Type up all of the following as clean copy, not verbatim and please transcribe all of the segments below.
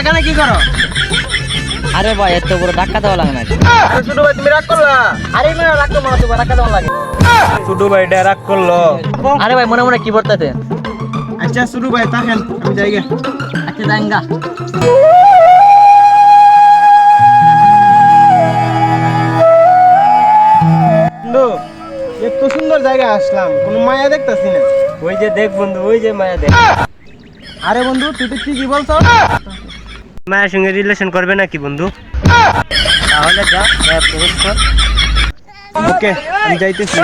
এখানে কি করো? আরে ভাই এত বড় ধাক্কা দেওয়া লাগে না। আরে ছোট ভাই তুমি রাগ করলা? আরে মেয়ে রাগ করবো না, তোমার ধাক্কা দেওয়া লাগে। ছোট ভাই রাগ করলো। আরে ভাই মনে মনে কি বলতেছে? আচ্ছা ছোট ভাই থাকেন, আমি যাই গে। আচ্ছা যাইঙ্গা। বন্ধু এত সুন্দর জায়গা আসলাম, কোনো মায়া দেখতাছি না। ওই যে দেখ বন্ধু, ওই যে মায়া দেখ। আরে বন্ধু তুই তো ঠিকই বলছ। মায়ের সঙ্গে রিলেশন করবে নাকি বন্ধু? তাহলে যা প্রপোজ কর। ওকে আমি যাইতেছি।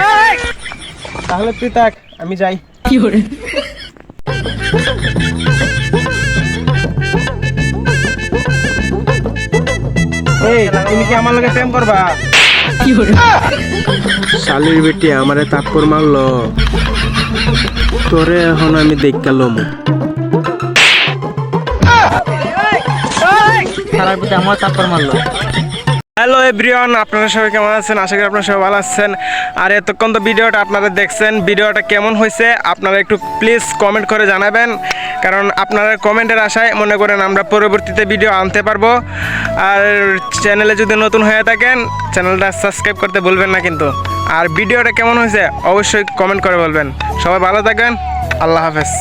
তাহলে তুই থাক, আমি যাই। কি করে? এই তুমি কি আমার লগে প্রেম করবা? কি করে? শালির বেটি আমারে তাপ্পর মারলো, তোরে এখন আমি দেখলাম। সারার প্রতি আমার চাপড় মারলো। হ্যালো এভরিওয়ান, আপনারা সবাই কেমন আছেন? আশা করি আপনারা সবাই ভালো আছেন। আর এতক্ষণ তো ভিডিওটা আপনারা দেখছেন, ভিডিওটা কেমন হয়েছে আপনারা একটু প্লিজ কমেন্ট করে জানাবেন, কারণ আপনারা কমেন্টের আশায় মনে করেন আমরা পরবর্তীতে ভিডিও আনতে পারবো। আর চ্যানেলে যদি নতুন হয়ে থাকেন চ্যানেলটা সাবস্ক্রাইব করতে ভুলবেন না কিন্তু। আর ভিডিওটা কেমন হয়েছে অবশ্যই কমেন্ট করে বলবেন। সবাই ভালো থাকেন, আল্লাহ হাফেজ।